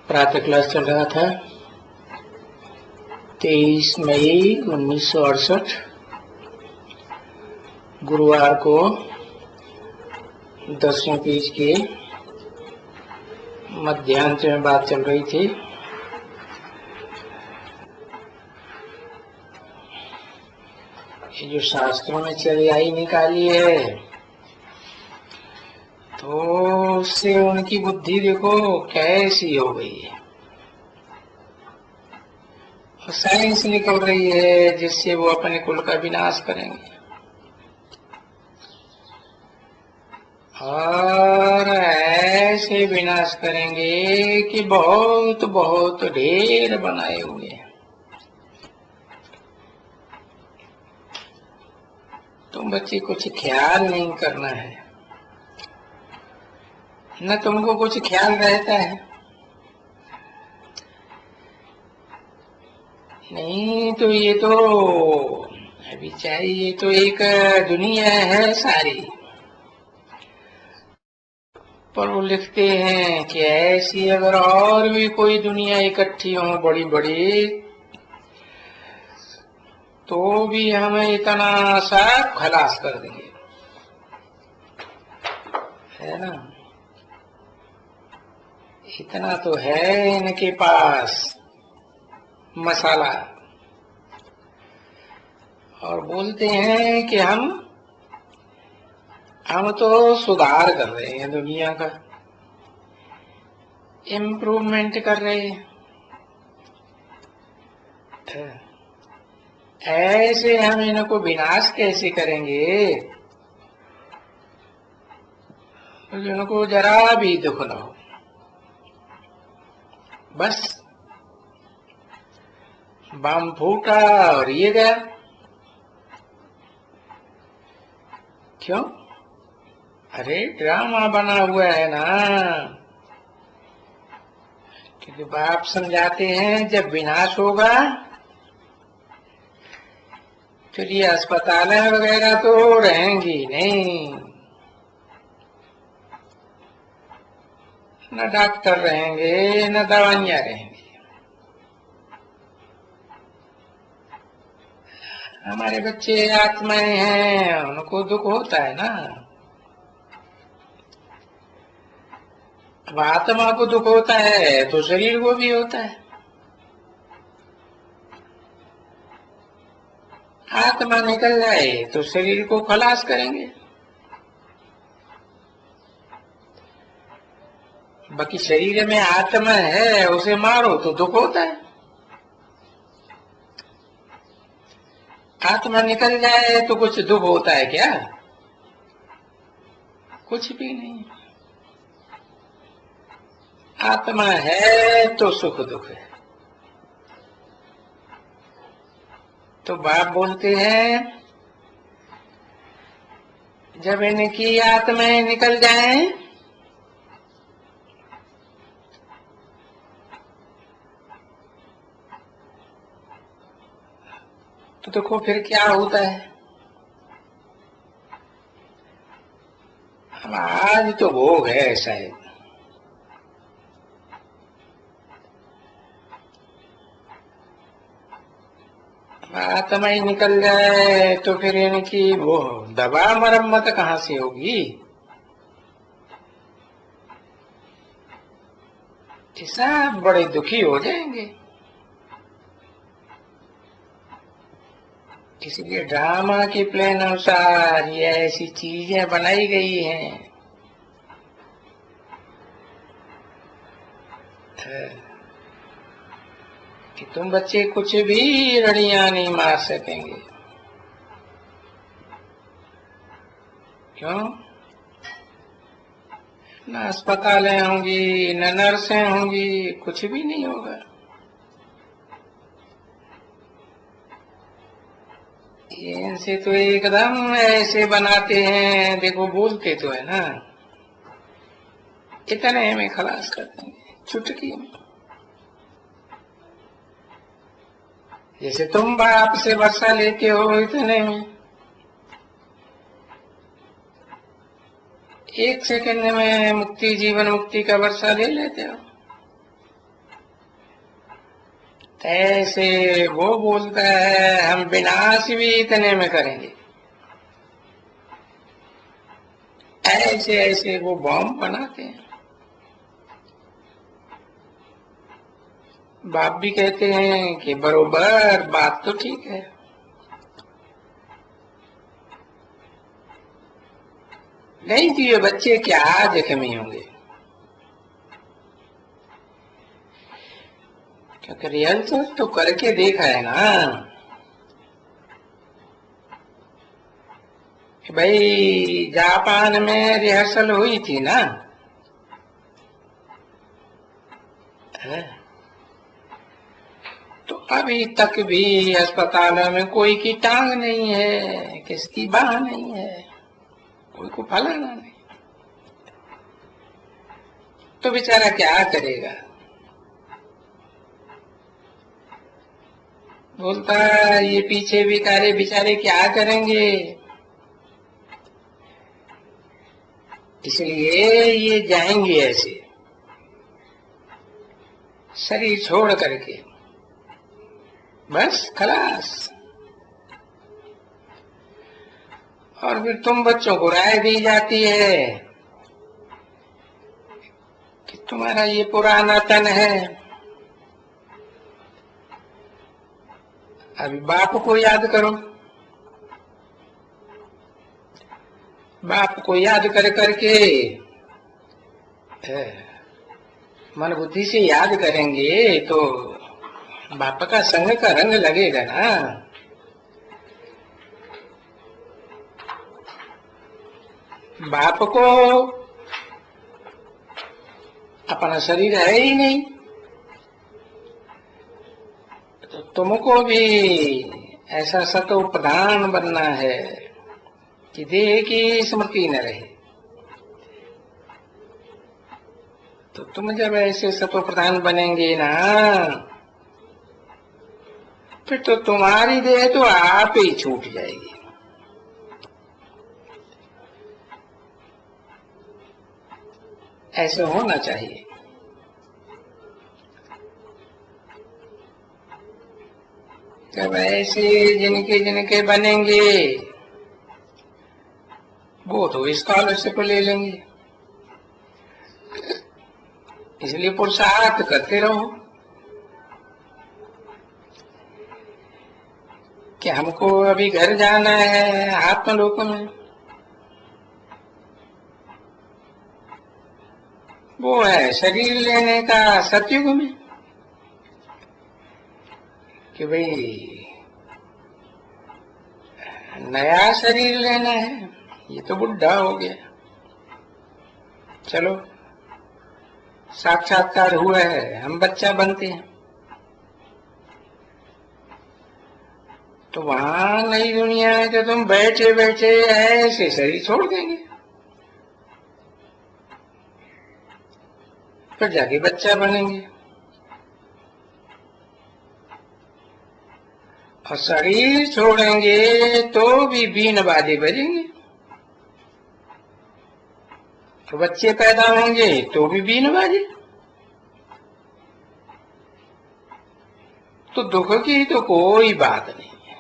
प्रातः क्लास चल रहा था 23 मई 1968 गुरुवार को 10वीं पेज के मध्यांश में बात चल रही थी। ये जो शास्त्रों में चरियाई निकाली है तो उससे उनकी बुद्धि देखो कैसी हो गई है। साइंस निकल रही है जिससे वो अपने कुल का विनाश करेंगे और ऐसे विनाश करेंगे कि बहुत बहुत ढेर बनाए हुए हैं। तुम बच्चे कुछ ख्याल नहीं करना है, न तुमको कुछ ख्याल रहता है। नहीं तो ये तो अभी चाहिए तो एक दुनिया है सारी, पर वो लिखते हैं कि ऐसी अगर और भी कोई दुनिया इकट्ठी हो बड़ी बड़ी तो भी हमें इतना सा खलास कर देंगे, है ना। इतना तो है इनके पास मसाला, और बोलते हैं कि हम तो सुधार कर रहे हैं, दुनिया का इम्प्रूवमेंट कर रहे हैं। ऐसे हम इनको विनाश कैसे करेंगे तो इनको जरा भी दुख न हो, बस बम फूटा और ये गया। क्यों? अरे ड्रामा बना हुआ है ना, क्योंकि बाप समझाते हैं जब विनाश होगा फिर ये अस्पताल वगैरह तो रहेंगी नहीं, न डॉक्टर रहेंगे न दवाइयां रहेंगी। हमारे बच्चे आत्माएं हैं, उनको दुख होता है ना। अब आत्मा को दुख होता है तो शरीर को भी होता है। आत्मा निकल जाए तो शरीर को खलास करेंगे, बाकी शरीर में आत्मा है उसे मारो तो दुख होता है। आत्मा निकल जाए तो कुछ दुख होता है क्या? कुछ भी नहीं। आत्मा है तो सुख दुख है। तो बाप बोलते हैं जब इनकी आत्माएं निकल जाएं तो देखो फिर क्या होता है। अब आज तो भोग है शायद, आत्मा ही निकल जाए तो फिर इनकी वो दवा मरम्मत कहाँ से होगी। सब बड़े दुखी हो जाएंगे। इसलिए ड्रामा के प्लान अनुसार ये ऐसी चीजें बनाई गई हैं कि तुम बच्चे कुछ भी रड़ियां नहीं मार सकेंगे। क्यों? न अस्पतालें होंगी न नर्सें होंगी, कुछ भी नहीं होगा। इनसे तो एकदम ऐसे बनाते हैं, देखो बोलते तो है ना, इतने में खलास कर देंगे चुटकी में। जैसे तुम बाप से वर्षा लेते हो इतने में, एक सेकंड में मुक्ति जीवन मुक्ति का वर्षा ले लेते हो। ऐसे वो बोलता है हम विनाश भी इतने में करेंगे। ऐसे ऐसे वो बॉम्ब बनाते हैं। बाप भी कहते हैं कि बरोबर, बात तो ठीक है, नहीं तो ये बच्चे क्या जख्मी होंगे। क्योंकि रिहर्सल तो करके देखा है ना कि भाई जापान में रिहर्सल हुई थी ना, है? तो अभी तक भी अस्पतालों में कोई की टांग नहीं है, किसकी बाह नहीं है, कोई को फलाना नहीं। तो बेचारा क्या करेगा? बोलता ये पीछे बेचारे बेचारे क्या करेंगे, इसलिए ये जाएंगे ऐसे शरीर छोड़ करके, बस खलास। और फिर तुम बच्चों को राय दी जाती है कि तुम्हारा ये पुराना तन है, अभी बाप को याद करो। बाप को याद कर करके मन बुद्धि से याद करेंगे तो बाप का संग का रंग लगेगा ना। बाप को अपना शरीर है ही नहीं, तो तुमको भी ऐसा सतो प्रधान बनना है कि देह की स्मृति न रहे। तो तुम जब ऐसे सतो प्रधान बनेंगे ना, फिर तो तुम्हारी देह तो आप ही छूट जाएगी। ऐसे होना चाहिए। जब ऐसे जिनके जिनके बनेंगे वो तो स्कॉलरशिप ले लेंगे। इसलिए पुरुषार्थ करते रहो कि हमको अभी घर जाना है आत्मलोक में। वो है शरीर लेने का सतयुग में कि भाई नया शरीर लेना है, ये तो बुढ़ा हो गया, चलो साक्षात्कार हुआ है, हम बच्चा बनते हैं। तो वहां नई दुनिया है तो तुम बैठे बैठे ऐसे शरीर छोड़ देंगे, फिर जाके बच्चा बनेंगे। और शरीर छोड़ेंगे तो भी बीन बाजे बजेंगे, तो बच्चे पैदा होंगे तो भी बीन बाजे। तो दुख की तो कोई बात नहीं है।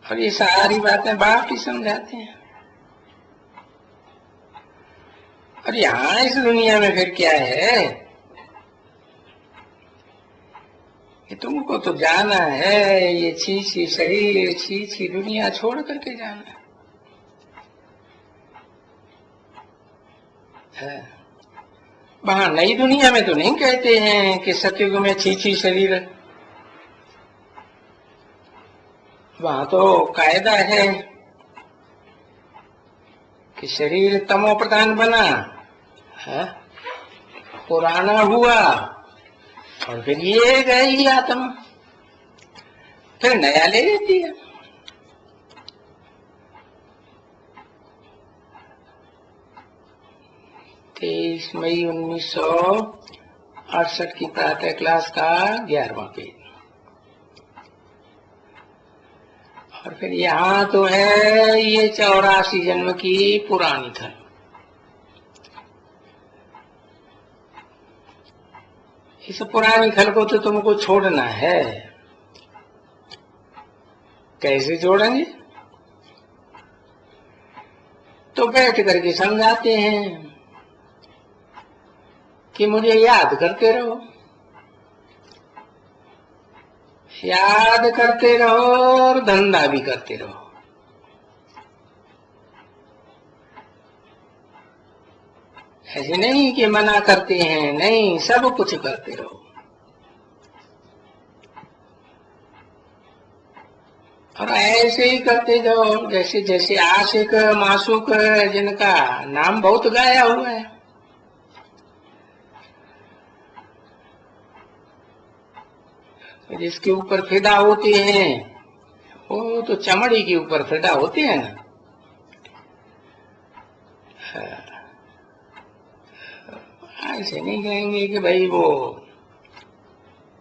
और ये सारी बातें बाप ही समझाते हैं। और यहाँ इस दुनिया में फिर क्या है कि तुमको तो जाना है, ये छी शरीर छी दुनिया छोड़ करके जाना है। वहां नई दुनिया में तो नहीं कहते हैं कि सतयुग में छी शरीर, वहां तो कायदा है कि शरीर तमो प्रधान बना है, पुराना हुआ और फिर ये गई आत्मा, फिर नया ले लेती है। 23 मई 1968 की प्रातः क्लास का 11वां पेज। और फिर यहाँ तो है ये 84 जन्म की पुरानी धन। इस पुरानी खल को तो तुमको छोड़ना है। कैसे छोड़ेंगे? तो बैठ करके समझाते हैं कि मुझे याद करते रहो, याद करते रहो और धंधा भी करते रहो। ऐसे नहीं कि मना करते हैं, नहीं, सब कुछ करते रहो। और ऐसे ही करते जाओ जैसे जैसे आशिक मासूक जिनका नाम बहुत गाया हुआ है, जिसके ऊपर फिदा होते हैं वो तो चमड़ी के ऊपर फिदा होते हैं ना। ऐसे नहीं कहेंगे कि भाई वो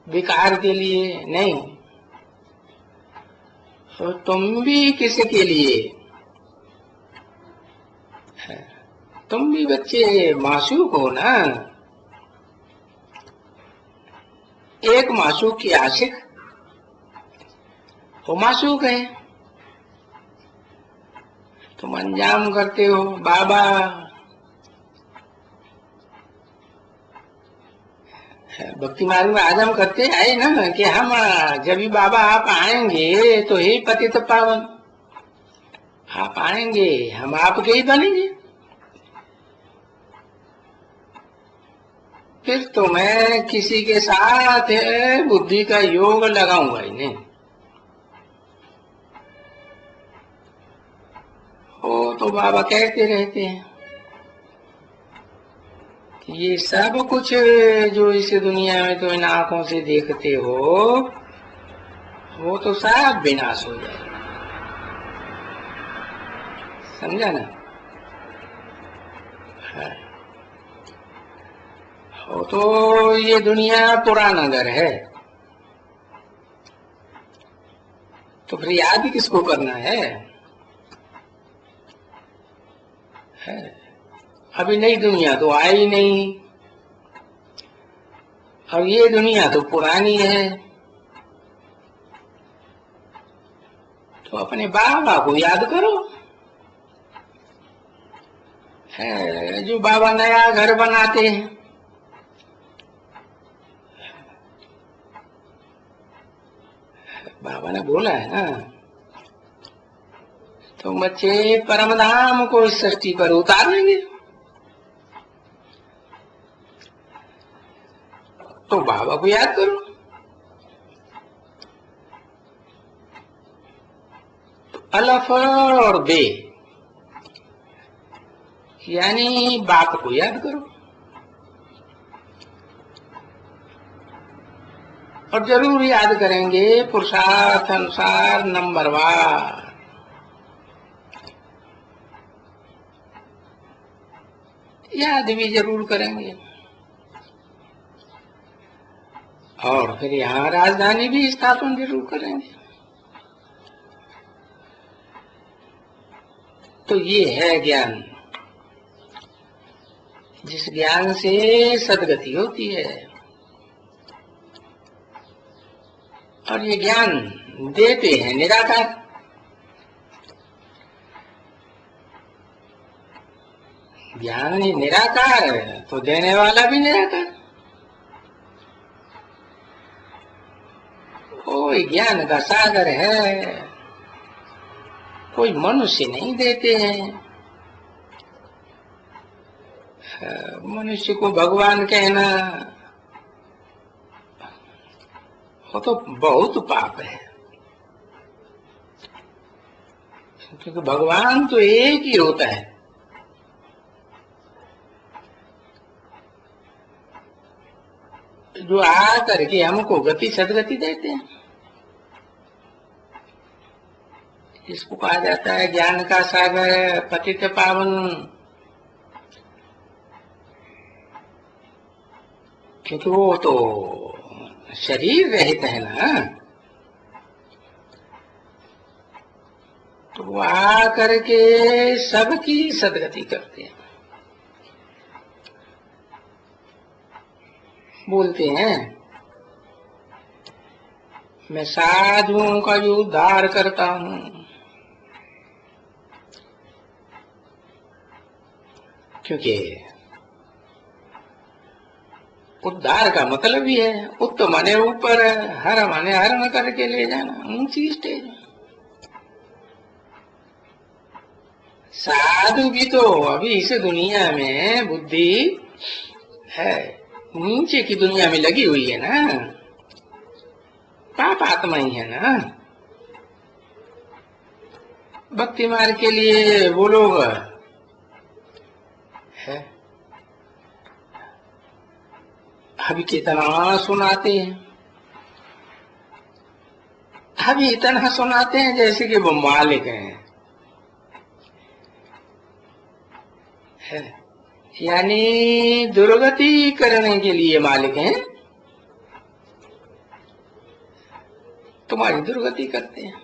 विकार के लिए नहीं, तो तुम भी किसके लिए? तुम भी बच्चे मासूक हो ना। एक मासूक की आशिक वो मासूक है, तुम अंजाम करते हो। बाबा भक्ति मार्ग में आज हम करते आए ना कि हम जब भी बाबा आप आएंगे तो हे पतित पावन, आप आएंगे हम आपके ही बनेंगे। फिर तो मैं किसी के साथ बुद्धि का योग लगाऊंगा ही नहीं। वो तो बाबा कहते रहते हैं कि ये सब कुछ जो इस दुनिया में तो इन आंखों से देखते हो वो तो सब विनाश हो जाएगा। समझा ना? है। वो तो ये दुनिया पुराना घर है, तो फिर याद ही किसको करना है? अभी नई दुनिया तो आई नहीं, और ये दुनिया तो पुरानी है। तो अपने बाबा को याद करो। है जो बाबा नया घर बनाते हैं, बाबा ने बोला है ना, तो बच्चे परम धाम को इस सृष्टि पर उतार लेंगे। तो बाबा को याद करो। तो अलफ और बे यानी बाप को याद करो, और जरूर याद करेंगे पुरुषार्थ अनुसार नंबरवार। याद भी जरूर करेंगे, और फिर यहाँ राजधानी भी स्थापन जरूर करेंगे। तो ये है ज्ञान, जिस ज्ञान से सदगति होती है। और ये ज्ञान देते हैं निराकार। ज्ञान ही निराकार है तो देने वाला भी निराकार। कोई ज्ञान का सागर है, कोई मनुष्य नहीं देते हैं। मनुष्य को भगवान कहना वो तो बहुत पाप है, क्योंकि भगवान तो एक ही होता है। जो आ करके हमको गति सदगति देते हैं, इसको कहा जाता है ज्ञान का सागर, पतित पावन। क्योंकि वो तो शरीर रहित है ना, तो वो आ करके सबकी सदगति करते हैं। बोलते हैं मैं साधुओं का जो उद्धार करता हूं। क्योंकि उद्धार का मतलब ही है उत्त माने ऊपर, हर माने हरण करके ले जाना, ऊंची स्टेज। साधु भी तो अभी इस दुनिया में बुद्धि है, नीचे की दुनिया में लगी हुई है ना, पाप आत्मा ही है ना। भक्ति मार्ग के लिए वो लोग है अभी कितना सुनाते हैं, अभी इतना सुनाते हैं जैसे कि वो मालिक हैं, है यानी दुर्गति करने के लिए मालिक हैं, तुम्हारी दुर्गति करते हैं।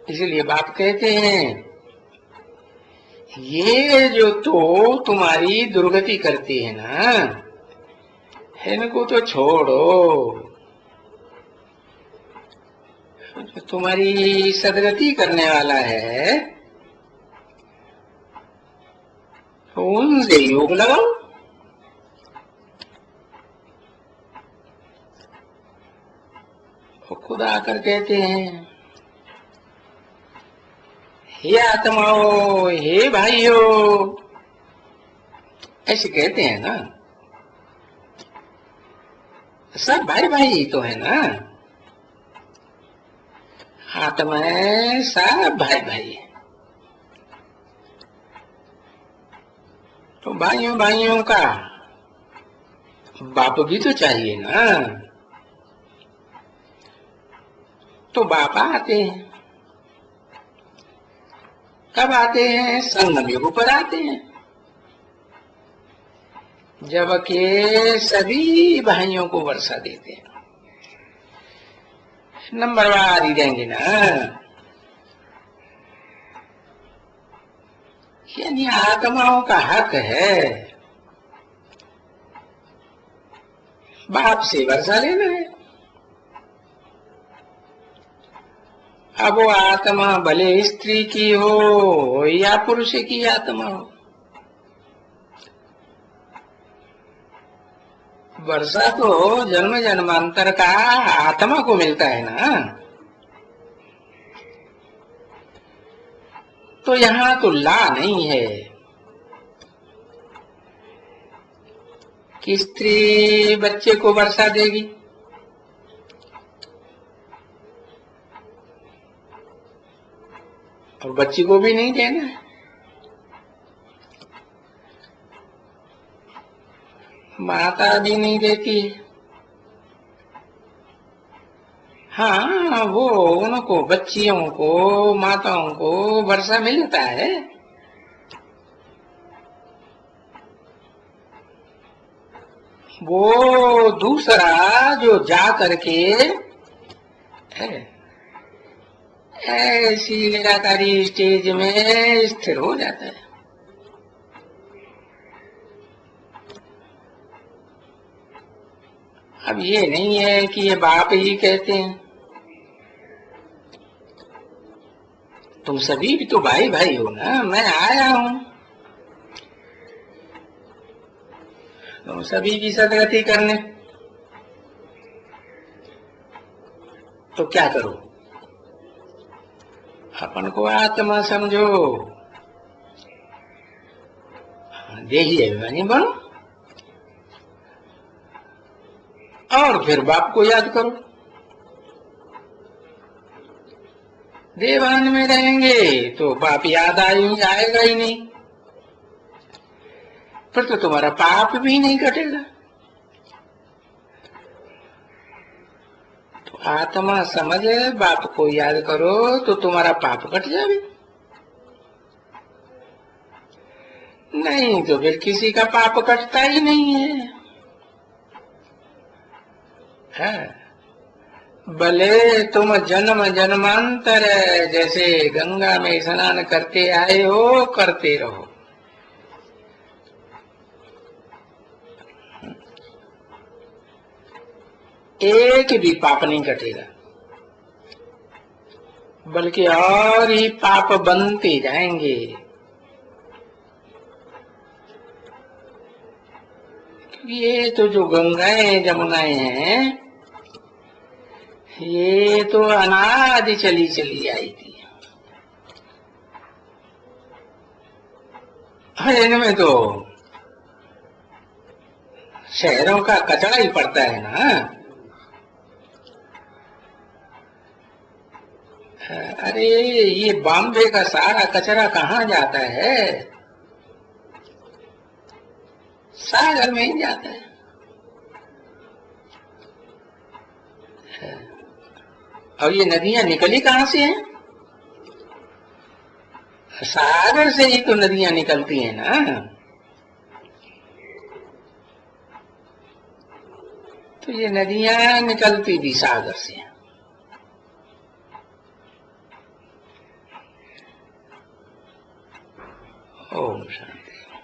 इसलिए बाप कहते हैं ये जो तो तुम्हारी दुर्गति करती है ना, इनको तो छोड़ो, जो तुम्हारी सदगति करने वाला है उनसे योग लगाओ। तो खुद आकर कहते हैं हे आत्माओ, हे भाइयों, ऐसे कहते हैं ना, सब भाई भाई तो है ना, आत्मा है, सब भाई भाई है। तो भाइयों भाइयों का बाप भी तो चाहिए ना, तो बाप आते हैं, कब आते हैं? संगम युग पर आते हैं, जब के सभी भाइयों को वर्षा देते हैं, नंबरवार ही देंगे ना। यानी आत्माओं का हक है बाप से वर्षा लेना है। अब वो आत्मा भले स्त्री की हो या पुरुष की आत्मा हो, वर्षा तो जन्म जन्मांतर का आत्मा को मिलता है ना। तो यहाँ तो ला नहीं है कि स्त्री बच्चे को वर्षा देगी, और बच्ची को भी नहीं देना है। माता भी नहीं देती है। हाँ, वो उनको बच्चियों को, माताओं को वर्षा मिलता है, वो दूसरा जो जा करके ऐसी निराकारी स्टेज में स्थिर हो जाता है। अब ये नहीं है कि ये बाप ही कहते हैं, तुम सभी भी तो भाई भाई हो ना, मैं आया हूं तुम सभी की सदगति करने। तो क्या करो? अपन को आत्मा समझो, देही अभिमानी बनो, और फिर बाप को याद करो। देवान में रहेंगे तो बाप याद आएगा ही नहीं, फिर तो तुम्हारा पाप भी नहीं कटेगा। तो आत्मा समझ, बाप को याद करो तो तुम्हारा पाप कट जाए, नहीं तो फिर किसी का पाप कटता ही नहीं है। भले तुम जन्म जन्मांतर जैसे गंगा में स्नान करते आए हो, करते रहो, एक भी पाप नहीं कटेगा, बल्कि और ही पाप बनते जाएंगे। ये तो जो गंगाएं जमुनाएं हैं, ये तो अनादि चली चली आई थी। इनमें तो शहरों का कचरा ही पड़ता है ना। अरे ये बॉम्बे का सारा कचरा कहाँ जाता है? सागर में ही जाता है। और ये नदियां निकली कहाँ से हैं? सागर से ही तो नदियां निकलती हैं ना। तो ये नदियां निकलती भी सागर से हैं। ओम शांति।